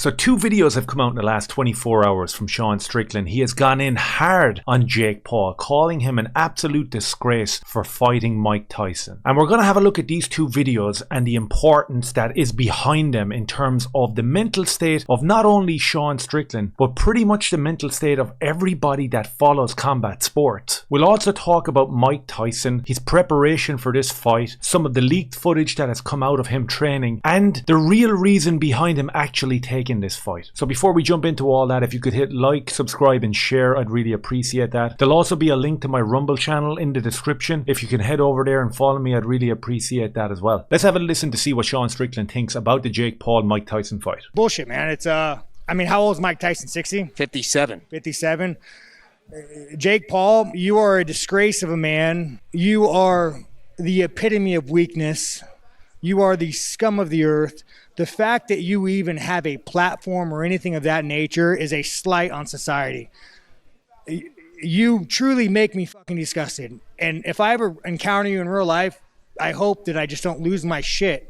So 2 videos have come out in the last 24 hours from Sean Strickland. He has gone in hard on Jake Paul, calling him an absolute disgrace for fighting Mike Tyson. And we're going to have a look at these 2 videos and the importance that is behind them in terms of the mental state of not only Sean Strickland, but pretty much the mental state of everybody that follows combat sports. We'll also talk about Mike Tyson, his preparation for this fight, some of the leaked footage that has come out of him training, and the real reason behind him actually taking this fight. So before we jump into all that, if you could hit like, subscribe and share, I'd really appreciate that. There'll also be a link to my Rumble channel in the description. If you can head over there and follow me, I'd really appreciate that as well. Let's have a listen to see what Sean Strickland thinks about the Jake Paul-Mike Tyson fight. Bullshit, man. It's I mean, how old is Mike Tyson? 60? 57. 57. Jake Paul, you are a disgrace of a man. You are the epitome of weakness. You are the scum of the earth. The fact that you even have a platform or anything of that nature is a slight on society. You truly make me fucking disgusted. And if I ever encounter you in real life, I hope that I just don't lose my shit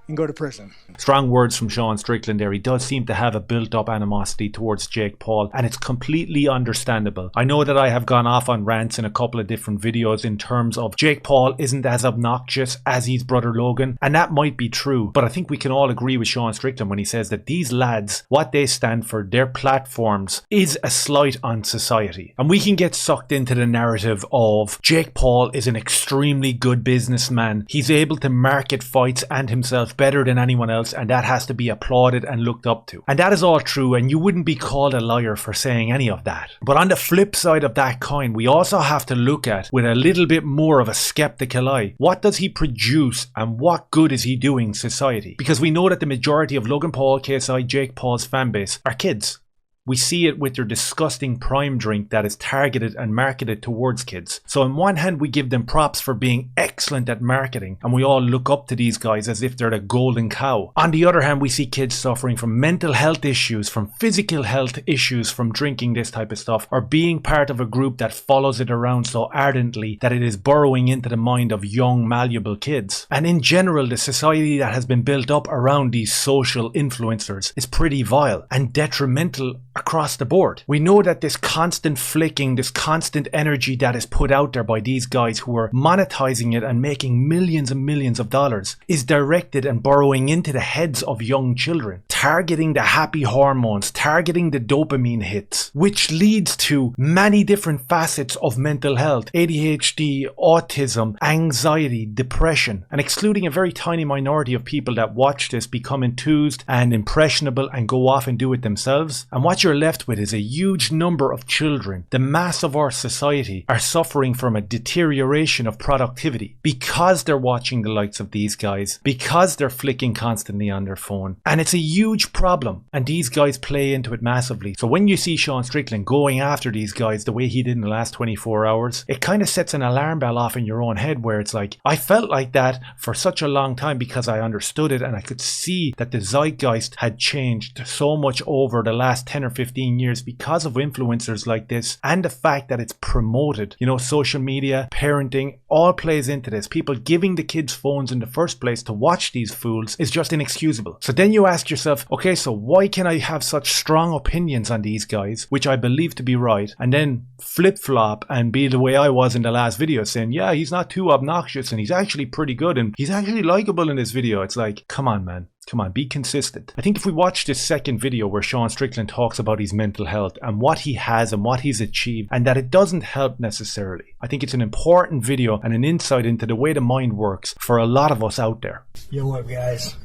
and go to prison. Strong words from Sean Strickland there. He does seem to have a built-up animosity towards Jake Paul, and it's completely understandable. I know that I have gone off on rants in a couple of different videos in terms of Jake Paul isn't as obnoxious as his brother Logan, and that might be true, but I think we can all agree with Sean Strickland when he says that these lads, what they stand for, their platforms, is a slight on society. And we can get sucked into the narrative of Jake Paul is an extremely good businessman. He's able to market fights and himself better than anyone else, and that has to be applauded and looked up to. And that is all true, and you wouldn't be called a liar for saying any of that. But on the flip side of that coin, we also have to look at, with a little bit more of a skeptical eye, what does he produce and what good is he doing society? Because we know that the majority of Logan Paul, KSI, Jake Paul's fan base are kids. We see it with their disgusting prime drink that is targeted and marketed towards kids. So on one hand, we give them props for being excellent at marketing, and we all look up to these guys as if they're the golden cow. On the other hand, we see kids suffering from mental health issues, from physical health issues, from drinking this type of stuff, or being part of a group that follows it around so ardently that it is burrowing into the mind of young, malleable kids. And in general, the society that has been built up around these social influencers is pretty vile and detrimental across the board. We know that this constant flicking, this constant energy that is put out there by these guys who are monetizing it and making millions and millions of dollars is directed and burrowing into the heads of young children, targeting the happy hormones, targeting the dopamine hits, which leads to many different facets of mental health: ADHD, autism, anxiety, depression, and excluding a very tiny minority of people that watch this become enthused and impressionable and go off and do it themselves. And what you're left with is a huge number of children. The mass of our society are suffering from a deterioration of productivity because they're watching the likes of these guys, because they're flicking constantly on their phone. And it's a huge problem, and these guys play into it massively. So when you see Sean Strickland going after these guys the way he did in the last 24 hours, it kind of sets an alarm bell off in your own head, where it's like, I felt like that for such a long time because I understood it, and I could see that the zeitgeist had changed so much over the last 10 or 15 years because of influencers like this, and the fact that it's promoted. You know, social media, parenting, all plays into this. People giving the kids phones in the first place to watch these fools is just inexcusable. So then you ask yourself, okay, so why can I have such strong opinions on these guys, which I believe to be right, and then flip-flop and be the way I was in the last video, saying, yeah, he's not too obnoxious and he's actually pretty good and he's actually likable in this video? It's like, come on, man. Come on, be consistent. I think if we watch this second video where Sean Strickland talks about his mental health and what he has and what he's achieved, and that it doesn't help necessarily, I think it's an important video and an insight into the way the mind works for a lot of us out there. Yo, what guys?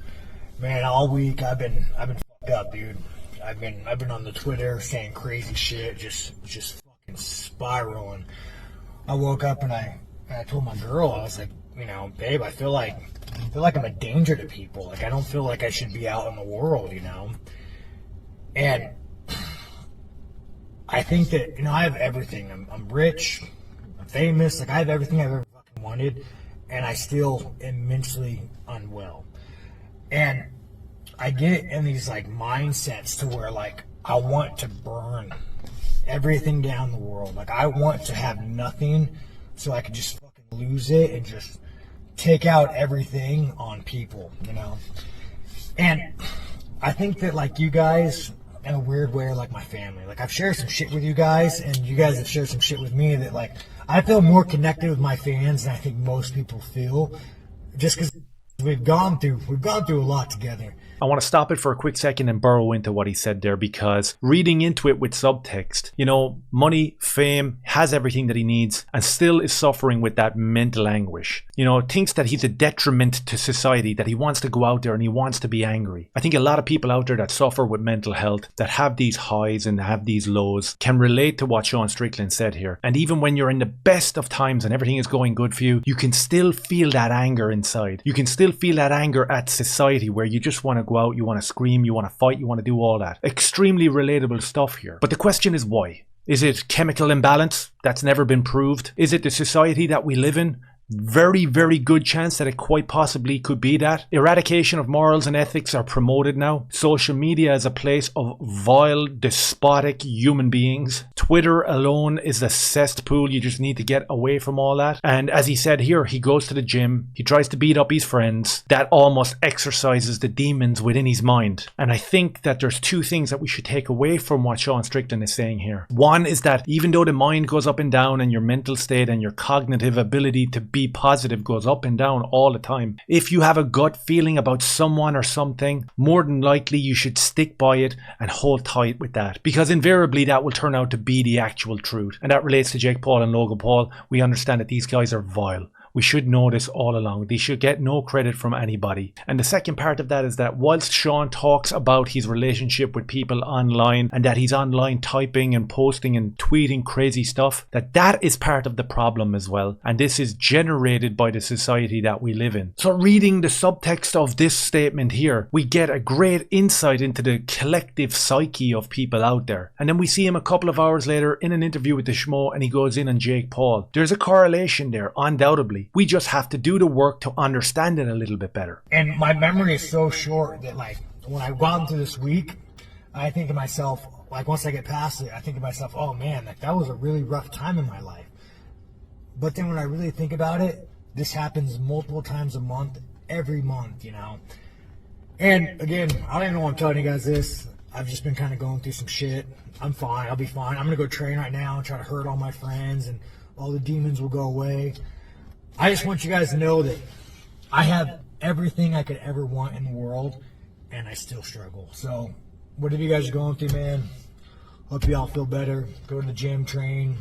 Man, all week I've been fucked up, dude. I've been on the Twitter saying crazy shit, just fucking spiraling. I woke up and I told my girl, I was like, you know, babe, I feel like I'm a danger to people. Like, I don't feel like I should be out in the world, you know? And I think that, you know, I have everything. I'm rich, I'm famous, like I have everything I've ever fucking wanted, and I still am mentally unwell. And I get in these like mindsets to where like I want to burn everything down the world. Like I want to have nothing so I can just fucking lose it and just take out everything on people, you know? And I think that like you guys, in a weird way, are like my family. Like I've shared some shit with you guys, and you guys have shared some shit with me that like I feel more connected with my fans than I think most people feel, just because we've gone through a lot together. I want to stop it for a quick second and burrow into what he said there, because reading into it with subtext, money, fame, has everything that he needs and still is suffering with that mental anguish. Thinks that he's a detriment to society, that he wants to go out there and he wants to be angry. I think a lot of people out there that suffer with mental health, that have these highs and have these lows, can relate to what Sean Strickland said here. And even when you're in the best of times and everything is going good for you, you can still feel that anger inside. You can still feel that anger at society, where you just want to go out, you want to scream, you want to fight, you want to do all that. Extremely relatable stuff here. But the question is why? Is it chemical imbalance? That's never been proved. Is it the society that we live in? Very, very good chance that it quite possibly could be that. Eradication of morals and ethics are promoted now. Social media is a place of vile, despotic human beings. Twitter alone is a cesspool. You just need to get away from all that. And as he said here, he goes to the gym. He tries to beat up his friends. That almost exercises the demons within his mind. And I think that there's two things that we should take away from what Sean Strickland is saying here. One is that even though the mind goes up and down and your mental state and your cognitive ability to be positive goes up and down all the time, if you have a gut feeling about someone or something, more than likely you should stick by it and hold tight with that, because invariably that will turn out to be the actual truth. And that relates to Jake Paul and Logan Paul. We understand that these guys are vile. We should know this all along. They should get no credit from anybody. And the second part of that is that whilst Sean talks about his relationship with people online and that he's online typing and posting and tweeting crazy stuff, that is part of the problem as well. And this is generated by the society that we live in. So reading the subtext of this statement here, we get a great insight into the collective psyche of people out there. And then we see him a couple of hours later in an interview with the Schmo, and he goes in on Jake Paul. There's a correlation there, undoubtedly. We just have to do the work to understand it a little bit better. And my memory is so short that like when I've gone through this week, I think of myself, like once I get past it, I think of myself, oh man, like that was a really rough time in my life. But then when I really think about it, this happens multiple times a month, every month, And again, I don't even know why I'm telling you guys this. I've just been kind of going through some shit. I'm fine. I'll be fine. I'm going to go train right now and try to hurt all my friends, and all the demons will go away. I just want you guys to know that I have everything I could ever want in the world, and I still struggle. So whatever you guys are going through, man, hope you all feel better. Go to the gym, train.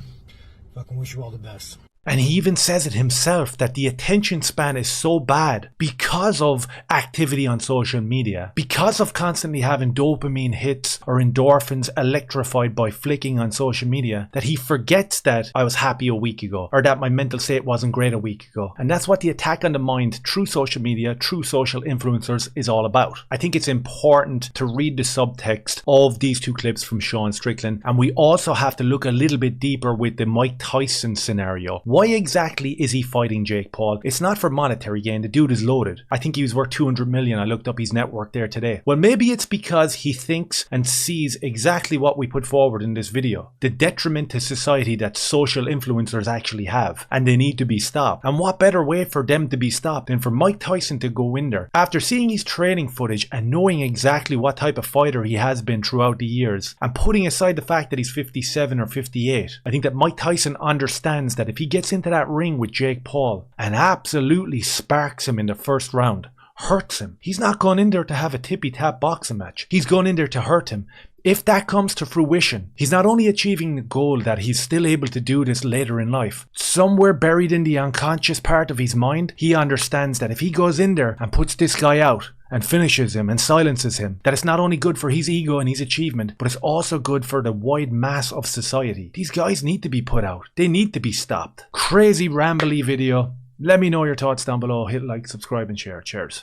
Fucking wish you all the best. And he even says it himself, that the attention span is so bad because of activity on social media, because of constantly having dopamine hits or endorphins electrified by flicking on social media, that he forgets that I was happy a week ago, or that my mental state wasn't great a week ago. And that's what the attack on the mind through social media, through social influencers is all about. I think it's important to read the subtext of these two clips from Sean Strickland. And we also have to look a little bit deeper with the Mike Tyson scenario. Why exactly is he fighting Jake Paul? It's not for monetary gain. The dude is loaded. I think he was worth 200 million. I looked up his net worth there today. Well, maybe it's because he thinks and sees exactly what we put forward in this video. The detriment to society that social influencers actually have. And they need to be stopped. And what better way for them to be stopped than for Mike Tyson to go in there? After seeing his training footage and knowing exactly what type of fighter he has been throughout the years, and putting aside the fact that he's 57 or 58, I think that Mike Tyson understands that if he gets into that ring with Jake Paul and absolutely sparks him in the first round, hurts him, he's not going in there to have a tippy-tap boxing match. He's going in there to hurt him. If that comes to fruition, he's not only achieving the goal that he's still able to do this later in life, somewhere buried in the unconscious part of his mind, he understands that if he goes in there and puts this guy out and finishes him and silences him, that it's not only good for his ego and his achievement, but it's also good for the wide mass of society. These guys need to be put out. They need to be stopped. Crazy rambly video. Let me know your thoughts down below. Hit like, subscribe and share. Cheers.